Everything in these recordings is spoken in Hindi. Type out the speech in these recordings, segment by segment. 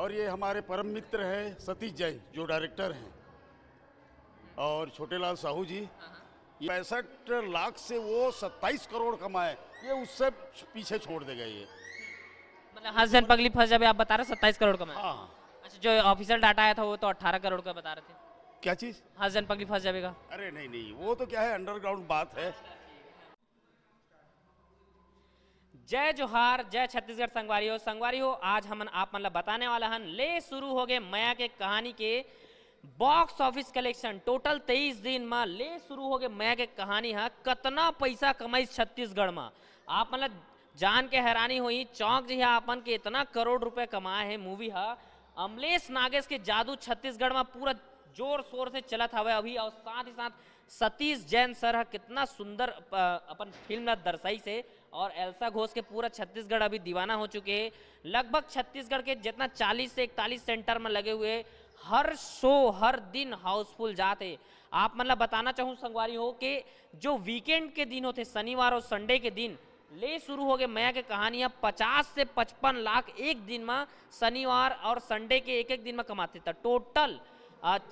और ये हमारे परम मित्र है सतीश जैन जो डायरेक्टर हैं, और छोटेलाल साहू जी। 65 लाख से वो 27 करोड़ कमाए, ये उससे पीछे छोड़ देगा ये। मतलब हंस जन पगली फंस जब आप बता रहे 27 करोड़ कमाए। हाँ। अच्छा, जो ऑफिशियल डाटा आया था वो तो 18 करोड़ का बता रहे थे। क्या चीज? हंस जन पगली फंस जाएगा। अरे नहीं नहीं, वो तो क्या है, अंडरग्राउंड बात है। जय जोहार, जय छत्तीसगढ़ संगवारी हो। आज हम आप मतलब बताने वाला हन ले शुरू हो गए माया के कहानी के बॉक्स ऑफिस कलेक्शन। टोटल 23 दिन में ले शुरू हो गए माया के कहानी है। कितना पैसा कमाई छत्तीसगढ़ में, आप मतलब जान के हैरानी हुई, चौंक जी आपन के इतना करोड़ रुपए कमाए हैं मूवी है। अमलेश नागेश के जादू छत्तीसगढ़ में पूरा जोर शोर से चलत हवे अभी, और साथ ही साथ सतीश जैन सर कितना सुंदर अपन फिल्म दर्शाई से, और एल्सा घोष के पूरा छत्तीसगढ़ अभी दीवाना हो चुके हैं। लगभग छत्तीसगढ़ के जितना 40 से 41 सेंटर में लगे हुए, हर शो हर दिन हाउसफुल जाते। आप मतलब बताना चाहूँ संगवारी हो कि जो वीकेंड के दिन होते, शनिवार और संडे के दिन ले शुरू हो गए माया के कहानियां 50 से 55 लाख एक दिन में शनिवार और संडे के एक एक दिन में कमाते थे। टोटल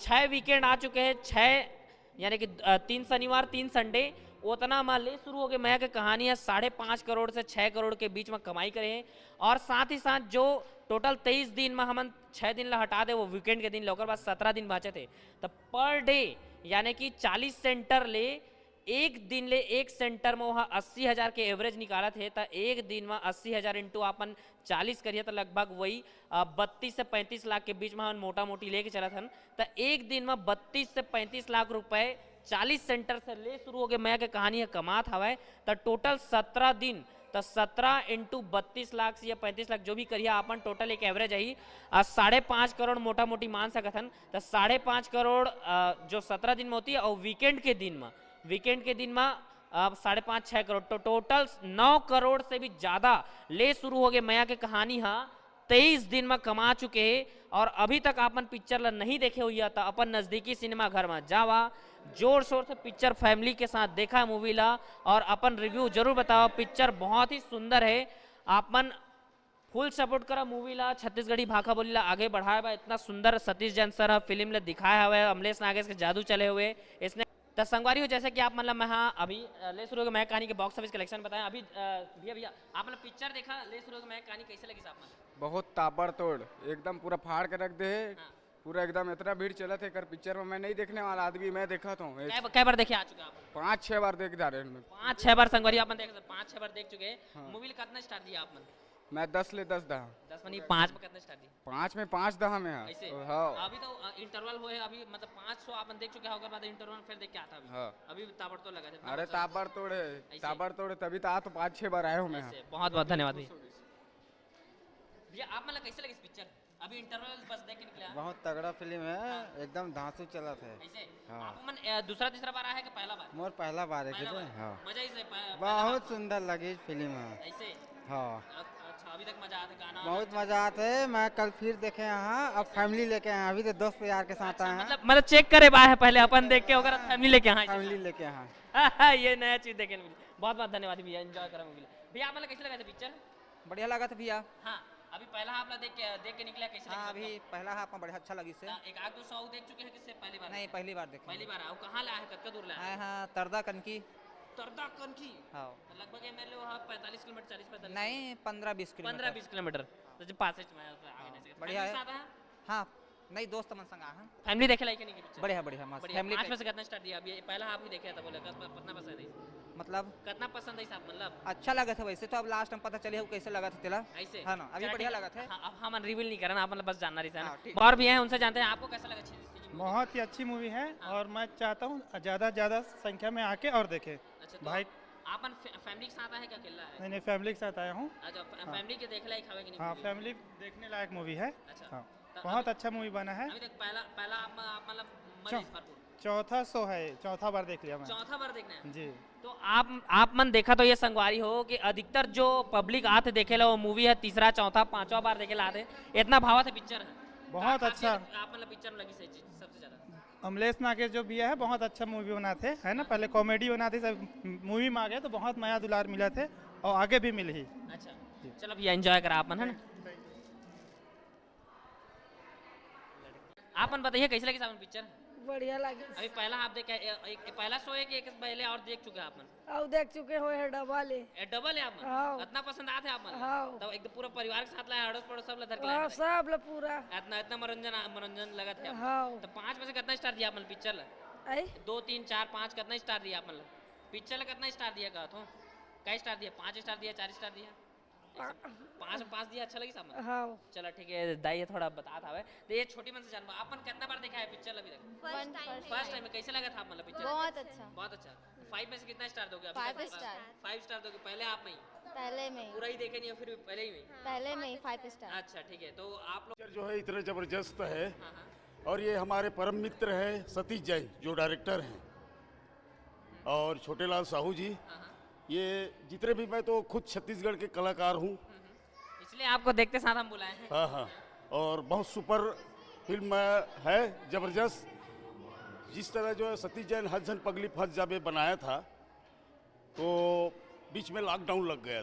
6 वीकेंड आ चुके हैं, 6 यानी कि 3 शनिवार 3 संडे, उतना में ले शुरू हो गए माया की कहानियां 5.5 करोड़ से 6 करोड़ के बीच में कमाई करे हैं। और साथ ही साथ जो टोटल 23 दिन में हम 6 दिन ला हटा दे वो वीकेंड के दिन, लोकर बाद 17 दिन बचे थे, तो पर डे यानी कि 40 सेंटर ले एक दिन ले एक सेंटर में वहाँ 80,000 के एवरेज निकाला थे। तो एक दिन में 80,000 इंटू अपन 40 करिए तो लगभग वही 32 से 35 लाख के बीच में हम मोटा मोटी लेके चला था। तो एक दिन में 32 से 35 लाख रुपए 40 सेंटर से ले शुरू हो गए माया के कहानी है कमात हवा। तो टोटल 17 दिन, तो 17 इंटू 32 लाख से या 35 लाख जो भी करिए अपन, टोटल एक एवरेज आई 5.5 करोड़ मोटा मोटी मान सकत। तो 5.5 करोड़ जो 17 दिन में होती है, और वीकेंड के दिन में 5.5-6 करोड़, तो टोटल 9 करोड़ से भी ज्यादा ले शुरू हो गए माया के कहानी है 23 दिन में कमा चुके हैं। और अभी तक अपन पिक्चर ला नहीं देखे हुई था, अपन नजदीकी सिनेमा घर में जावा जोर शोर से पिक्चर फैमिली के साथ देखा मूवी ला, और अपन रिव्यू जरूर बताओ। पिक्चर बहुत ही सुंदर है, अपन फुल सपोर्ट करा मूवी ला, छत्तीसगढ़ी भाषा बोली ला आगे बढ़ाया बा। इतना सुंदर सतीश जैन सर फिल्म ले दिखाया हुआ है, अमलेश नागेश के जादू चले हुए इसने। तो संगवारी हो जैसे कि आप मतलब मैं अभी ले शुरू हो गए मैं कहानी के बॉक्स ऑफिस कलेक्शन बताया। अभी भैया आप मतलब पिक्चर देखा ले शुरू हो गए मैं कहानी, कैसे लगी साहब? बहुत ताबड़तोड़, एकदम पूरा फाड़ के रख दे। हाँ। पूरा एकदम इतना भीड़ चला थे कर पिक्चर में, मैं नहीं देखने वाला आदमी, मैं देखा तो कै बार देखे आ चुके आप? 5-6 बार देख जा रहे हैं। 5-6 बार संगवारी आप देख 5-6 बार देख चुके। मूवी का कितना स्टार दिया आपने? मैं 10 ले 10 दहा। 10 मनी 5 में कितना स्टार दी? 5 में 5 दहा में है। ऐसे हाँ। अभी तो इंटरवल हुए अभी मतलब 500 आपने देख चुके होगा, बाद इंटरवल फिर देख के आता अभी। हाँ। अभी ताबड़तोड़ लगा था। अरे ताबड़तोड़ है, ताबड़तोड़ तभी तो आ तो 5-6 बार आए हूँ मैं। बहुत बहुत धन्यवाद भैया। आप मतलब कैसे लगी पिक्चर? अभी इंटरवल बस देख के निकला। बहुत तगड़ा फिल्म है, एकदम धांसू चला था। ऐसे हाँ। आप मन दूसरा तीसरा बार आया है कि पहला बार? मोर पहला बार है पहला कि बार। हाँ। मजा ही से बहुत सुंदर लगी फिल्म है। ऐसे हाँ, अच्छा अभी तक मजा आता गाना? बहुत मजा आता है। मैं कल फिर देखे यहाँ, अब फैमिली लेके आए, अभी तो दोस्त यार के साथ आए हैं। मतलब चेक करे बा है पहले अपन देख के होगा, फैमिली लेके आए। फैमिली लेके आए। ये नया चीज देखे मिली। बहुत बहुत धन्यवाद भैया, एंजॉय करा मूवी। भैया आप मतलब कैसे लगा था पिक्चर? बढ़िया लगा था भैया। हाँ अभी पहला हाफ ला देख के निकला, कैसे लगा? हाँ अभी पहला हाफ में बढ़िया अच्छा लगी से। एक आग 200 देख चुके हैं किससे पहली बार? नहीं पहली बार देखे। पहली बार आओ। कहाँ ला है, कतका दूर ला है? हाँ तरदा कनकी। तरदा कनकी? हाँ लगभग एमएलए वहाँ 45 किलोमीटर 40-45 नहीं 15-20 किलोमीटर। 15-20 किलोमीटर तो जो पास में आगे नहीं। बढ़िया है। साथ है? हाँ नहीं दोस्त मन संग आए हैं। फैमिली देखे लाइक नहीं पिक्चर? बढ़िया बढ़िया मस्त फैमिली। 5 में से कितना स्टार दिया? अभी पहला हाफ ही देखे था, बोले कितना पसंद है? मतलब कितना पसंद है साहब? मतलब अच्छा लगा था वैसे तो, अब लास्ट में पता चले कैसे लगा था तेला। ऐसे हाँ ना, अभी बढ़िया लगा था। हाँ, अब हम रिवील नहीं करना, आप मतलब बस जानना रही हाँ, ठीक। है। और भी हैं उनसे जानते हैं, आपको कैसा लगा? बहुत ही अच्छी मूवी है, और मैं चाहता हूँ ज़्यादा ज़्यादा संख्या में आके और देखे। अच्छा तो भाई आपन फैमिली के साथ आए क्या अकेला है? नहीं फैमिली के साथ आया हूँ। अच्छा फैमिली के देख लायक हवे कि नहीं? हाँ फैमिली देखने लायक मूवी है। अच्छा हाँ तो बहुत अच्छा मूवी बना है। अभी तक पहला आप मतलब भरपूर चौथा शो है, चौथा बार देख लिया मैं। चौथा बार देखना है जी। तो आप मन देखा तो ये संगवारी हो कि अधिकतर जो पब्लिक आते देखे ला वो मूवी है तीसरा चौथा पांचवा बार देखे ला आते, इतना भावत है पिक्चर है। बहुत अच्छा। आप मतलब पिक्चर लगी सही चीज सबसे ज्यादा? अमलेश नागेश जो भी है बहुत अच्छा मूवी बनाते है ना, पहले कॉमेडी बनाते, सब मूवी में आ गए तो बहुत माया दुलार मिला थे और आगे भी मिल ही। अच्छा चलो भैया एंजॉय करा आप मन है ना। आपन बताइए कैसे लगी आपन पिक्चर? बढ़िया लगे। अभी पहला आप देखे पहला शो है कि एक पहले और देख चुके हैं आपन? अब देख चुके हो है डबल है। डबल है आपन? हाँ। इतना पसंद आते आपन? हाँ। तब एकदम पूरा परिवार के साथ लाए अड़ोस पड़ोस सब लधर के हाँ, लाए? सब लोग पूरा। इतना इतना मनोरंजन लगा था? हाँ। तो 5 में से कितना स्टार दिया आपन पिक्चर ला? आई 2 3 4 5 कितना स्टार दिया आपन ला? पिक्चर ला कितना स्टार दिया कहा तो? क्या स्टार दिया? 5 स्टार दिया, 4 स्टार दिया? 5 दिया। अच्छा लगी सामने? हाँ। चलो ठीक है, दाई थोड़ा बता था तो ये छोटी मन से जानवा आपन कितना बार देखा है पिक्चर अभी तक? First time. कैसे लगा था मतलब पिक्चर? बहुत अच्छा। बहुत अच्छा। 5 में से कितना स्टार दोगे? 5 स्टार। 5 स्टार दोगे। पहले आप में ही? पहले में ही। पूरा ही देखे नहीं हो फिर भी पहले ही में? पहले में ही 5 स्टार। अच्छा ठीक है, तो आप लोग पिक्चर जो है इतने जबरदस्त है हाँ, हाँ। और ये हमारे परम मित्र है सतीश जैन जो डायरेक्टर हैं और छोटे लाल साहू जी। हाँ, हाँ। ये जितने भी, मैं तो खुद छत्तीसगढ़ के कलाकार हूँ। इसलिए आपको देखते साथ हम बुलाए हैं। हाँ हाँ, और बहुत सुपर फिल्म है, जबरदस्त। जिस तरह जो है सतीश जैन हसन पगली फंस जाबे बनाया था, तो बीच में लॉकडाउन लग गया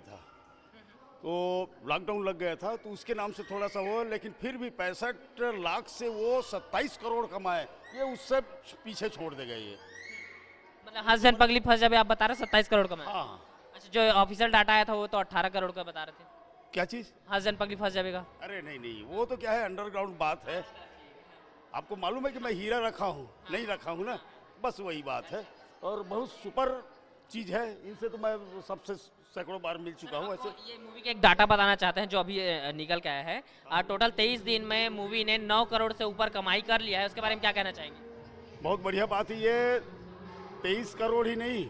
था, तो उसके नाम से थोड़ा सा वो, लेकिन फिर भी 65 लाख से वो 27 करोड़ कमाए, ये उससे पीछे छोड़ देगा ये। मतलब हसन पगली फंस जाबे आप बता रहे 27 करोड़ का? हाँ। अच्छा, जो ऑफिशियल डाटा आया था वो तो 18 करोड़ का बता रहे थे। क्या चीज़? हसन पगली फंस जाबे का? अरे नहीं, वो तो क्या है, अंडरग्राउंड बात है। आपको मालूम है कि मैं हीरा रखा हूँ? नहीं रखा हूँ ना, बस वही बात है। और बहुत सुपर चीज़ है, इनसे तो मैं सबसे सैकड़ों बार मिल चुका हूँ। ऐसे ये मूवी के एक डाटा बताना चाहते हैं जो अभी निकल के आया है। टोटल 23 दिन में मूवी ने 9 करोड़ से ऊपर कमाई कर लिया है, उसके बारे में क्या कहना चाहेंगे? बहुत बढ़िया बात है ये। 23 करोड़ ही नहीं,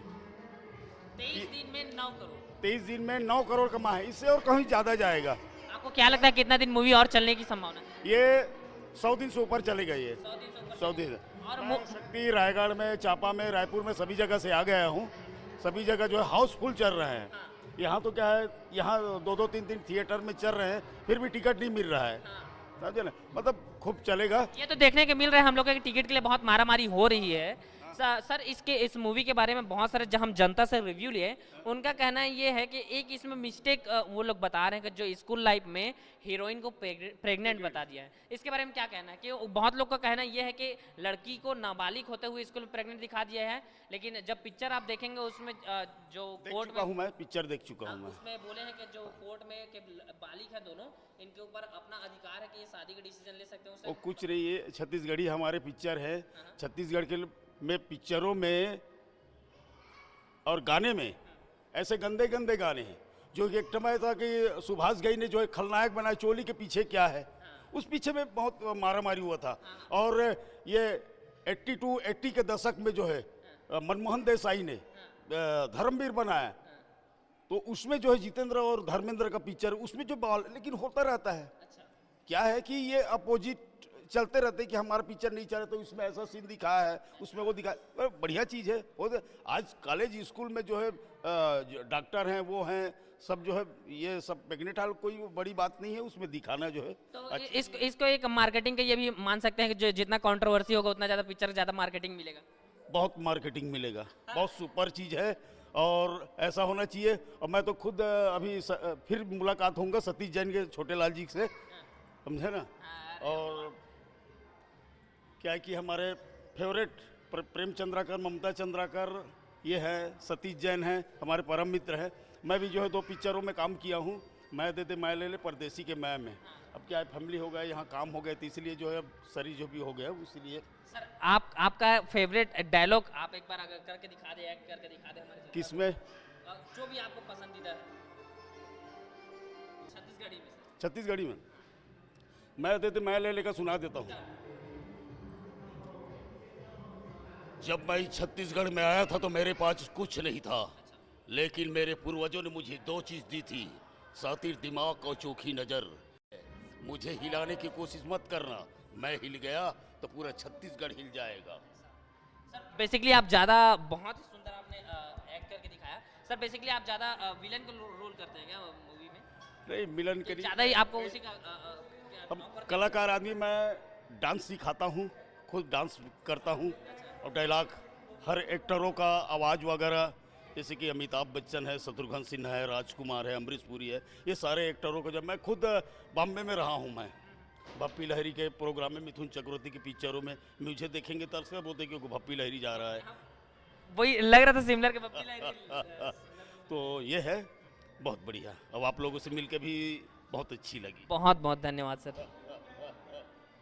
23 दिन में 9 करोड़। 23 दिन में 9 करोड़ कमा है, इससे और कहीं ज़्यादा जाएगा। आपको क्या लगता है कितना दिन मूवी और चलने की संभावना है? ये 100 दिन से ऊपर चलेगा ये। 100 दिन और मैं शक्ति, रायगढ़ में, चापा में, रायपुर में, सभी जगह से आ गया हूँ। सभी जगह जो है हाउसफुल चल रहे हैं। यहाँ तो क्या है, यहाँ 2-2 3-3 थिएटर में चल रहे हैं, फिर भी टिकट नहीं मिल रहा है, समझे ना? मतलब खूब चलेगा। ये तो देखने के मिल रहा है हम लोग के टिकट के लिए बहुत मारामारी हो रही है। सर इस मूवी के बारे में बहुत सारे जब हम जनता से रिव्यू लिए, उनका कहना ये है कि एक इसमें मिस्टेक वो लोग बता रहे हैं कि जो स्कूल लाइफ में हीरोइन को प्रेग्नेंट बता दिया है। इसके बारे में क्या कहना है? कि बहुत लोग का कहना ये है कि लड़की को नाबालिग होते हुए स्कूल में प्रेग्नेंट दिखा दिया है, लेकिन जब पिक्चर आप देखेंगे उसमें जो कोर्ट में, हूँ मैं पिक्चर देख चुका हूँ मैं, उसमें बोले हैं कि जो कोर्ट में के बालिग है दोनों, इनके ऊपर अपना अधिकार है कि ये शादी का डिसीजन ले सकते हैं। वो कुछ नहीं, ये छत्तीसगढ़ी हमारे पिक्चर है। छत्तीसगढ़ के में पिक्चरों में और गाने में ऐसे गंदे गंदे गाने हैं। जो एक समय था कि सुभाष घई ने जो एक खलनायक बनाया, चोली के पीछे क्या है, उस पीछे में बहुत मारामारी हुआ था। और ये 80 के दशक में जो है मनमोहन देसाई ने धर्मवीर बनाया, तो उसमें जो है जितेंद्र और धर्मेंद्र का पिक्चर, उसमें जो लेकिन होता रहता है। क्या है कि ये अपोजिट चलते रहते कि हमारा पिक्चर नहीं चला तो इसमें ऐसा सीन दिखाया है, उसमें वो दिखाया। बढ़िया चीज़ है। और आज कॉलेज स्कूल में जो है डॉक्टर हैं, वो हैं सब, जो है ये सब प्रेग्नेंट हाल कोई बड़ी बात नहीं है उसमें दिखाना जो है। तो इसको एक मार्केटिंग के ये भी मान सकते हैं कि जो जितना कंट्रोवर्सी होगा उतना ज़्यादा पिक्चर ज़्यादा मार्केटिंग मिलेगा। बहुत मार्केटिंग मिलेगा, बहुत सुपर चीज़ है और ऐसा होना चाहिए। और मैं तो खुद अभी फिर मुलाकात होऊंगा सतीश जैन के छोटे लाल जी से, समझे ना। और क्या है कि हमारे फेवरेट प्रेम चंद्राकर, ममता चंद्राकर, ये है सतीश जैन हैं, हमारे परम मित्र हैं। मैं भी जो है 2 पिक्चरों में काम किया हूँ, मैं दे दे मैं ले ले, परदेसी के मैं में। अब क्या है, फैमिली हो गया, यहाँ काम हो गया, तो इसलिए जो है अब शरीर जो भी हो गया इसलिए। सर आपका फेवरेट डायलॉग आप एक बार अगर करके दिखा दे, एक्ट करके दिखा दे हमारे। किसमें? जो भी आपको पसंदीदा है छत्तीसगढ़ी में। छत्तीसगढ़ी में मैं दे दे मैं ले लेकर सुना देता हूँ। जब मैं छत्तीसगढ़ में आया था तो मेरे पास कुछ नहीं था, लेकिन मेरे पूर्वजों ने मुझे 2 चीज़ दी थी, सातिर दिमाग और चोखी नज़र। मुझे हिलाने की कोशिश मत करना, मैं हिल गया तो पूरा छत्तीसगढ़ हिल जाएगा। सर बेसिकली आप ज़्यादा, बहुत ही सुंदर आपने एक्ट करके दिखाया। सर बेसिकली आप ज़्यादा विलन का रोल करते हैं क्या मूवी में? नहीं, मिलन के ज़्यादा ही आपको उसी का हम कलाकार आदमी, मैं डांस सिखाता हूँ, खुद डांस करता हूँ और डायलॉग हर एक्टरों का आवाज़ वगैरह, जैसे कि अमिताभ बच्चन है, शत्रुघ्न सिन्हा है, राजकुमार है, अमरीश पुरी है, ये सारे एक्टरों को जब मैं खुद बॉम्बे में रहा हूँ मैं, भप्पी लहरी के प्रोग्राम में, मिथुन चक्रवर्ती की पिक्चरों में मुझे देखेंगे तो अक्सर बोलते क्योंकि भप्पी लहरी जा रहा है। वही लग रहा था सिमिलर के बप्पी लहरी। तो ये है बहुत बढ़िया। अब आप लोगों से मिलकर भी बहुत अच्छी लगी। बहुत बहुत धन्यवाद सर।